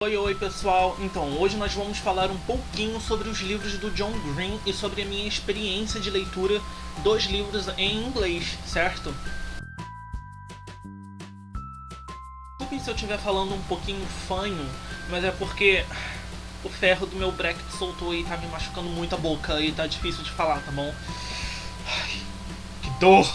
Oi pessoal, então hoje nós vamos falar um pouquinho sobre os livros do John Green e sobre a minha experiência de leitura dos livros em inglês, certo? Desculpem se eu estiver falando um pouquinho fanho, mas é porque o ferro do meu bracket soltou e tá me machucando muito a boca e tá difícil de falar, tá bom? Ai, que dor!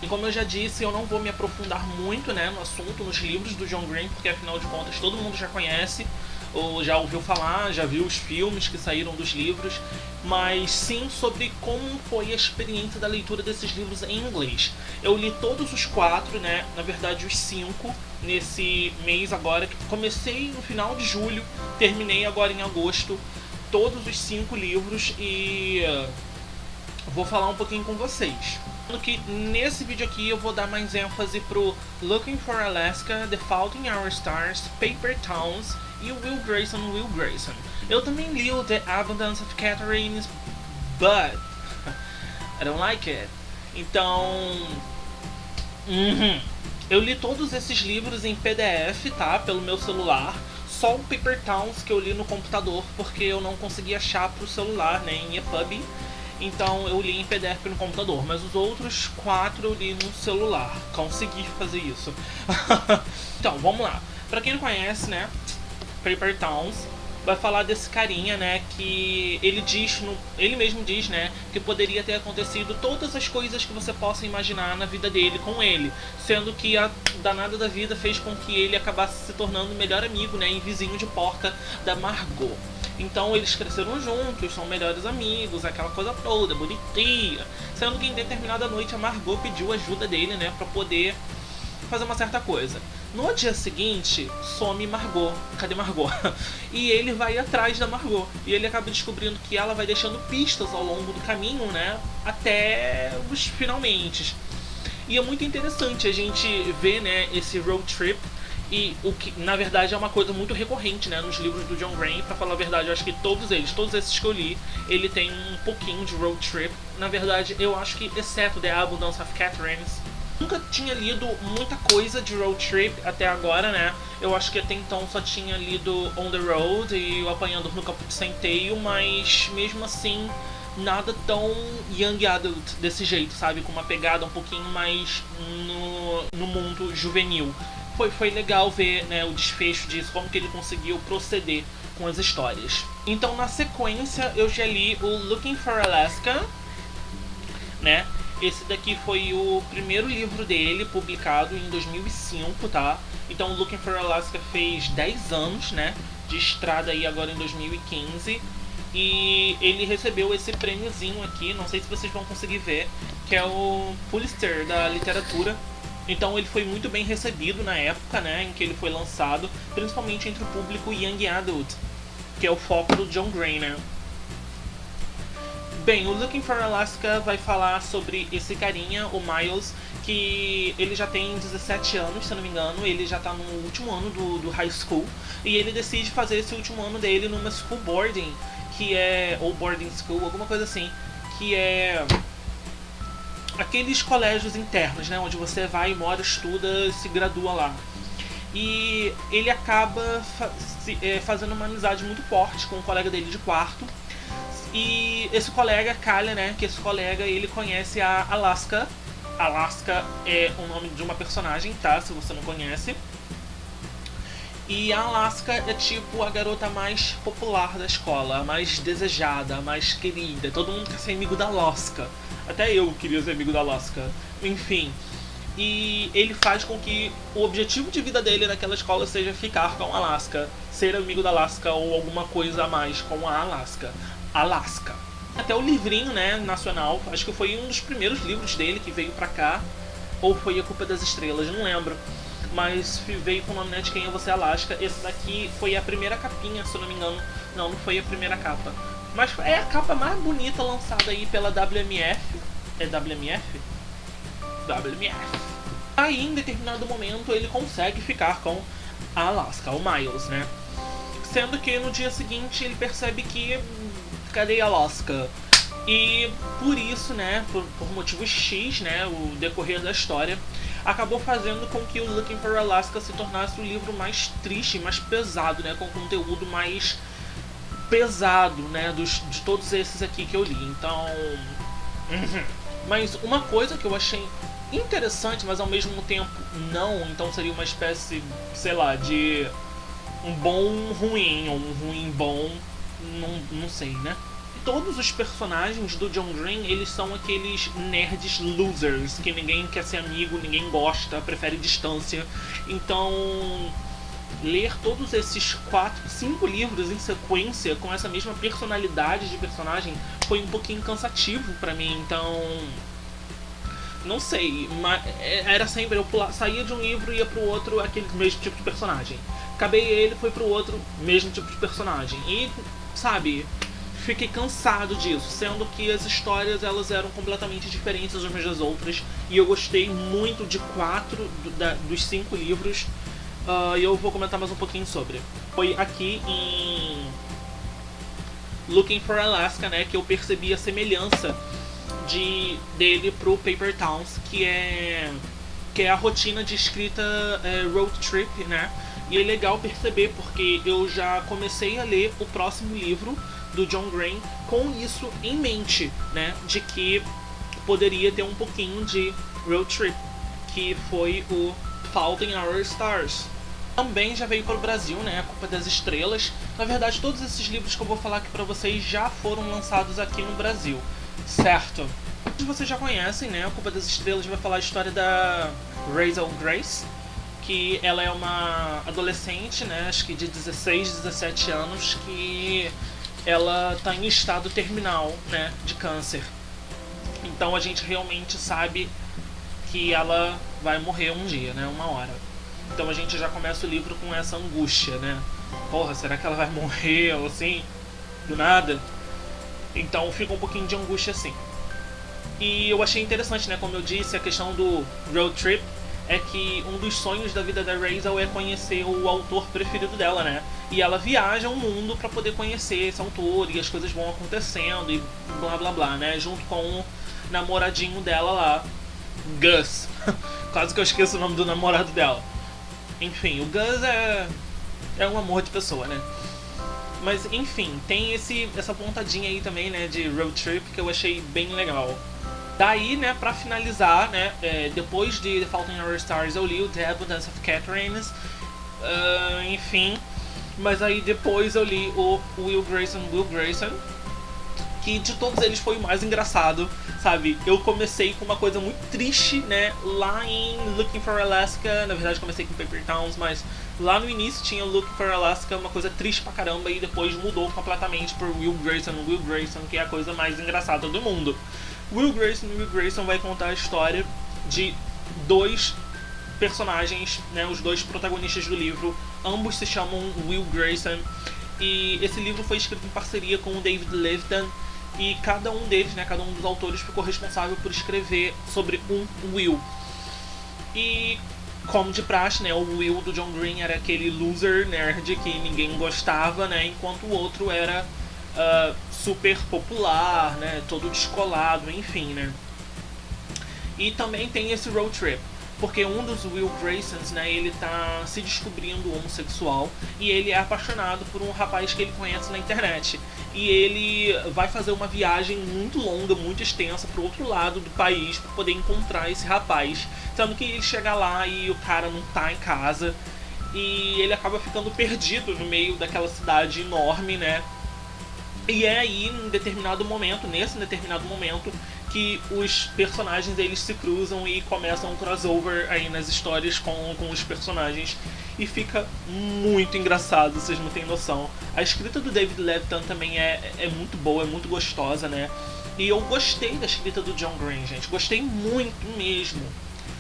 E como eu já disse, eu não vou me aprofundar muito, no assunto, nos livros do John Green, porque afinal de contas todo mundo já conhece, ou já ouviu falar, já viu os filmes que saíram dos livros, mas sim sobre como foi a experiência da leitura desses livros em inglês. Eu li todos os 4, na verdade os 5, nesse mês agora, que comecei no final de julho, terminei agora em agosto, todos os 5 livros e vou falar um pouquinho com vocês. Que nesse vídeo aqui eu vou dar mais ênfase pro Looking for Alaska, The Fault in Our Stars, Paper Towns e o Will Grayson. Eu também li o The Abundance of Catherines, but I don't like it. Então, eu li todos esses livros em PDF, tá? Pelo meu celular. Só o Paper Towns que eu li no computador, porque eu não consegui achar pro celular, em EPUB. Então eu li em PDF no computador, mas os outros 4 eu li no celular. Consegui fazer isso. Então, vamos lá. Pra quem não conhece, Paper Towns vai falar desse carinha, que ele mesmo diz, que poderia ter acontecido todas as coisas que você possa imaginar na vida dele com ele, sendo que a danada da vida fez com que ele acabasse se tornando o melhor amigo, e vizinho de porta da Margot. Então eles cresceram juntos, são melhores amigos, aquela coisa toda, bonitinha. Sendo que em determinada noite a Margot pediu ajuda dele, pra poder fazer uma certa coisa. No dia seguinte, some Margot. Cadê Margot? E ele vai atrás da Margot. E ele acaba descobrindo que ela vai deixando pistas ao longo do caminho, até os finalmente. E é muito interessante a gente ver, esse road trip. E o que na verdade é uma coisa muito recorrente, nos livros do John Green. Pra falar a verdade, eu acho que todos esses que eu li, ele tem um pouquinho de road trip. Na verdade, eu acho que, exceto The Abundance of Catherines, nunca tinha lido muita coisa de road trip até agora, Eu acho que até então só tinha lido On the Road e o Apanhando no Campo de Centeio, mas mesmo assim nada tão young adult desse jeito, sabe? Com uma pegada um pouquinho mais no mundo juvenil. Foi legal ver, o desfecho disso, como que ele conseguiu proceder com as histórias. Então, na sequência, eu já li o Looking for Alaska, Esse daqui foi o primeiro livro dele, publicado em 2005, tá? Então, o Looking for Alaska fez 10 anos, de estrada aí agora em 2015. E ele recebeu esse prêmiozinho aqui, não sei se vocês vão conseguir ver, que é o Pulitzer da literatura. Então ele foi muito bem recebido na época, em que ele foi lançado, principalmente entre o público Young Adult, que é o foco do John Green, Bem, o Looking for Alaska vai falar sobre esse carinha, o Miles, que ele já tem 17 anos, se eu não me engano, ele já tá no último ano do high school, e ele decide fazer esse último ano dele numa school boarding, que é, ou boarding school, alguma coisa assim, que é aqueles colégios internos, onde você vai, mora, estuda, se gradua lá. E ele acaba fazendo uma amizade muito forte com um colega dele de quarto. E esse colega calha, que esse colega ele conhece a Alaska. Alaska é o nome de uma personagem, tá? Se você não conhece. E a Alaska é tipo a garota mais popular da escola, a mais desejada, a mais querida. Todo mundo quer ser amigo da Alaska. Até eu queria ser amigo da Alaska. Enfim. E ele faz com que o objetivo de vida dele naquela escola seja ficar com a Alaska. Ser amigo da Alaska ou alguma coisa a mais com a Alaska. Alaska. Até o livrinho, nacional. Acho que foi um dos primeiros livros dele que veio pra cá. Ou foi A Culpa das Estrelas, não lembro. Mas veio com o nome, de Quem é Você, Alaska. Esse daqui foi a primeira capinha, se eu não me engano. Não foi a primeira capa. Mas é a capa mais bonita lançada aí pela WMF. É WMF? WMF. Aí, em determinado momento, ele consegue ficar com a Alaska, o Miles, Sendo que no dia seguinte ele percebe que... cadê a Alaska? E por isso, por motivos X, o decorrer da história, acabou fazendo com que o Looking for Alaska se tornasse o livro mais triste, mais pesado, né, com conteúdo mais pesado, né, de todos esses aqui que eu li. Então, mas uma coisa que eu achei interessante, mas ao mesmo tempo não, então seria uma espécie, sei lá, de um bom ruim, ou um ruim bom, não sei, né? Todos os personagens do John Green, eles são aqueles nerds losers, que ninguém quer ser amigo, ninguém gosta, prefere distância. Então, ler todos esses 5 livros em sequência com essa mesma personalidade de personagem foi um pouquinho cansativo pra mim. Então, não sei, mas era sempre eu saía de um livro e ia pro outro, aquele mesmo tipo de personagem. Acabei ele, foi pro outro, mesmo tipo de personagem. E, sabe, fiquei cansado disso, sendo que as histórias elas eram completamente diferentes umas das outras. E eu gostei muito de 4 dos 5 livros. E eu vou comentar mais um pouquinho sobre. Foi aqui em Looking for Alaska, né, que eu percebi a semelhança dele pro Paper Towns, que é a rotina de escrita road trip, né? E é legal perceber porque eu já comecei a ler o próximo livro do John Green com isso em mente, né? De que poderia ter um pouquinho de road trip, que foi o Fault in Our Stars. Também já veio para o Brasil, né? A Culpa das Estrelas. Na verdade, todos esses livros que eu vou falar aqui para vocês já foram lançados aqui no Brasil, certo? Vocês já conhecem, né? A Culpa das Estrelas vai falar a história da Rachel Grace, que ela é uma adolescente, né? Acho que de 16, 17 anos, que ela está em estado terminal, né? De câncer. Então a gente realmente sabe que ela vai morrer um dia, né? Uma hora. Então a gente já começa o livro com essa angústia, né? Porra, será que ela vai morrer ou assim? Do nada? Então fica um pouquinho de angústia assim. E eu achei interessante, né? Como eu disse, a questão do road trip é que um dos sonhos da vida da Rachel é conhecer o autor preferido dela, né? E ela viaja o mundo pra poder conhecer esse autor e as coisas vão acontecendo e blá blá blá, né? Junto com o namoradinho dela lá, Gus. Quase que eu esqueço o nome do namorado dela. Enfim, o Gus é um amor de pessoa, né? Mas enfim, tem essa pontadinha aí também, né, de road trip que eu achei bem legal. Daí, né, pra finalizar, né, depois de The Fault in Our Stars eu li o The Abundance of Catherines, enfim. Mas aí depois eu li o Will Grayson, que de todos eles foi o mais engraçado, sabe? Eu comecei com uma coisa muito triste, né? Lá em Looking for Alaska, na verdade comecei com Paper Towns, mas lá no início tinha Looking for Alaska, uma coisa triste pra caramba, e depois mudou completamente por Will Grayson, que é a coisa mais engraçada do mundo. Will Grayson vai contar a história de 2 personagens, né? Os 2 protagonistas do livro, ambos se chamam Will Grayson, e esse livro foi escrito em parceria com o David Levitan. E cada um deles, né, cada um dos autores ficou responsável por escrever sobre um Will. E como de praxe, né, o Will do John Green era aquele loser nerd que ninguém gostava, né, enquanto o outro era super popular, né, todo descolado, enfim, né. E também tem esse road trip, porque um dos Will Graysons, né, ele tá se descobrindo homossexual e ele é apaixonado por um rapaz que ele conhece na internet. E ele vai fazer uma viagem muito longa, muito extensa pro outro lado do país para poder encontrar esse rapaz. Sendo que ele chega lá e o cara não tá em casa e ele acaba ficando perdido no meio daquela cidade enorme, né? E é aí, nesse determinado momento, que os personagens eles se cruzam e começam um crossover aí nas histórias com os personagens. E fica muito engraçado, vocês não têm noção. A escrita do David Levitan também é muito boa, é muito gostosa, né? E eu gostei da escrita do John Green, gente. Gostei muito mesmo.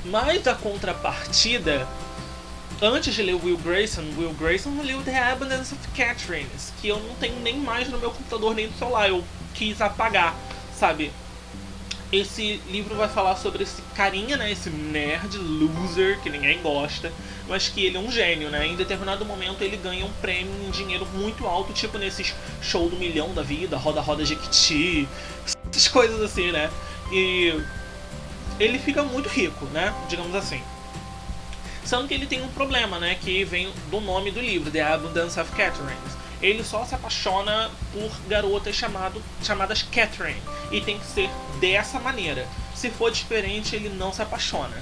Mas a contrapartida, antes de ler Will Grayson, eu li o The Abundance of Catherines, que eu não tenho nem mais no meu computador nem no celular. Eu quis apagar, sabe? Esse livro vai falar sobre esse carinha, né, esse nerd loser que ninguém gosta, mas que ele é um gênio, né? Em determinado momento ele ganha um prêmio em dinheiro muito alto, tipo nesses show do milhão da vida, roda Jequiti, essas coisas assim, né? E ele fica muito rico, né? Digamos assim. Sendo que ele tem um problema, né, que vem do nome do livro, The Abundance of Catherine. Ele só se apaixona por garotas chamadas Catherine, e tem que ser dessa maneira. Se for diferente, ele não se apaixona.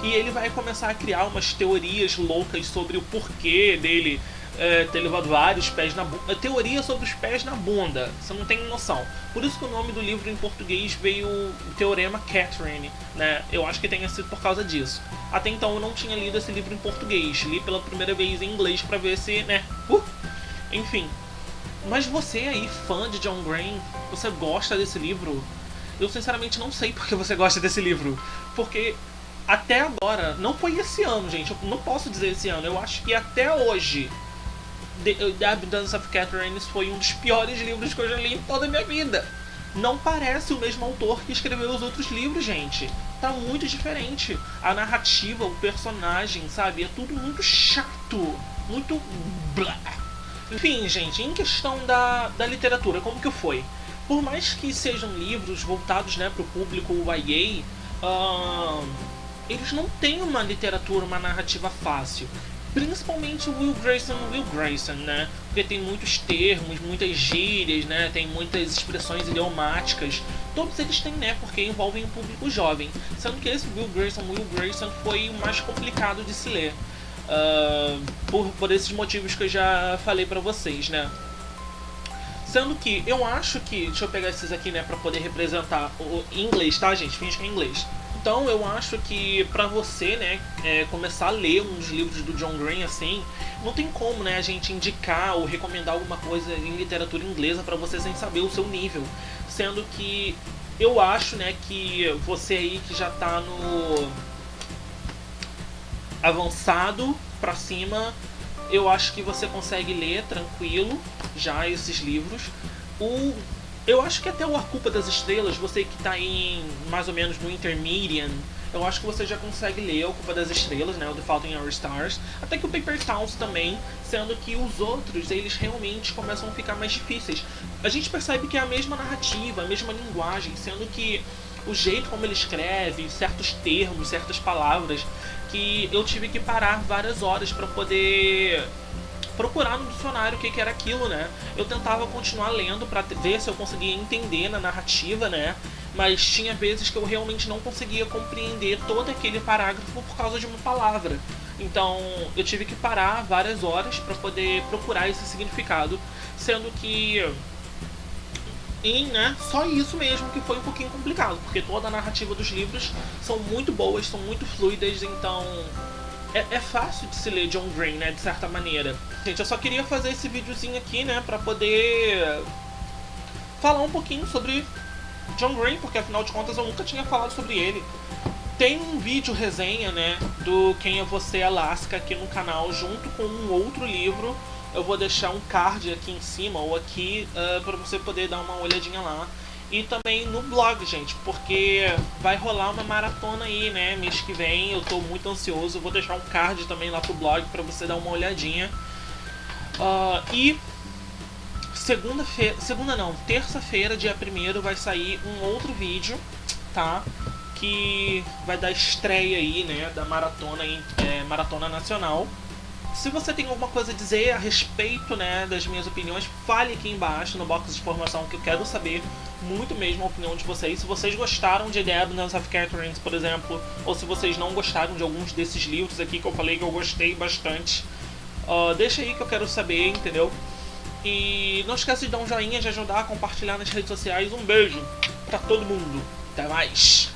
E ele vai começar a criar umas teorias loucas sobre o porquê dele ter levado vários pés na bunda. Teoria sobre os pés na bunda, você não tem noção. Por isso que o nome do livro em português veio o Teorema Catherine, né? Eu acho que tenha sido por causa disso. Até então eu não tinha lido esse livro em português, li pela primeira vez em inglês pra ver se, né? Enfim. Mas você aí, fã de John Green, você gosta desse livro? Eu sinceramente não sei porque você gosta desse livro. Porque até agora, não foi esse ano, gente, eu não posso dizer esse ano, eu acho que até hoje The Abundance of Catherine foi um dos piores livros que eu já li em toda a minha vida. Não parece o mesmo autor que escreveu os outros livros, gente. Tá muito diferente. A narrativa, o personagem, sabe? É tudo muito chato. Muito blá. Enfim, gente, em questão da literatura, como que foi? Por mais que sejam livros voltados, né, pro público YA, eles não têm uma literatura, uma narrativa fácil. Principalmente o Will Grayson, né? Porque tem muitos termos, muitas gírias, né? Tem muitas expressões idiomáticas. Todos eles têm, né? Porque envolvem o público jovem. Sendo que esse Will Grayson foi o mais complicado de se ler. Por esses motivos que eu já falei pra vocês, né? Sendo que eu acho que... Deixa eu pegar esses aqui, né? Pra poder representar o inglês, tá, gente? Finge que é inglês. Então eu acho que pra você, né, começar a ler um dos livros do John Green, assim, não tem como, né, a gente indicar ou recomendar alguma coisa em literatura inglesa pra você sem saber o seu nível. Sendo que eu acho, né, que você aí que já tá no avançado pra cima, eu acho que você consegue ler tranquilo já esses livros. Eu acho que até o A Culpa das Estrelas, você que tá aí mais ou menos no Intermediate, eu acho que você já consegue ler A Culpa das Estrelas, né, o The Fault in Our Stars, até que o Paper Towns também, sendo que os outros, eles realmente começam a ficar mais difíceis. A gente percebe que é a mesma narrativa, a mesma linguagem, sendo que o jeito como ele escreve, certos termos, certas palavras, que eu tive que parar várias horas para poder procurar no dicionário o que era aquilo, né? Eu tentava continuar lendo pra ver se eu conseguia entender na narrativa, né? Mas tinha vezes que eu realmente não conseguia compreender todo aquele parágrafo por causa de uma palavra. Então eu tive que parar várias horas para poder procurar esse significado, sendo que né, só isso mesmo que foi um pouquinho complicado, porque toda a narrativa dos livros são muito boas, são muito fluidas, então é fácil de se ler John Green, né, de certa maneira. Gente, eu só queria fazer esse videozinho aqui, né, pra poder falar um pouquinho sobre John Green, porque afinal de contas eu nunca tinha falado sobre ele. Tem um vídeo resenha, né, do Quem é Você, Alaska, aqui no canal, junto com um outro livro. Eu vou deixar um card aqui em cima ou aqui pra você poder dar uma olhadinha lá. E também no blog, gente, porque vai rolar uma maratona aí, né, mês que vem, eu tô muito ansioso. Eu vou deixar um card também lá pro blog pra você dar uma olhadinha. E terça-feira, dia 1º, vai sair um outro vídeo, tá? Que vai dar estreia aí, né, da maratona, maratona nacional. Se você tem alguma coisa a dizer a respeito, né, das minhas opiniões, fale aqui embaixo no box de informação, que eu quero saber muito mesmo a opinião de vocês. Se vocês gostaram de The Abundance of Catherine, por exemplo, ou se vocês não gostaram de alguns desses livros aqui que eu falei que eu gostei bastante, deixa aí que eu quero saber, entendeu? E não esquece de dar um joinha, de ajudar a compartilhar nas redes sociais. Um beijo pra todo mundo. Até mais.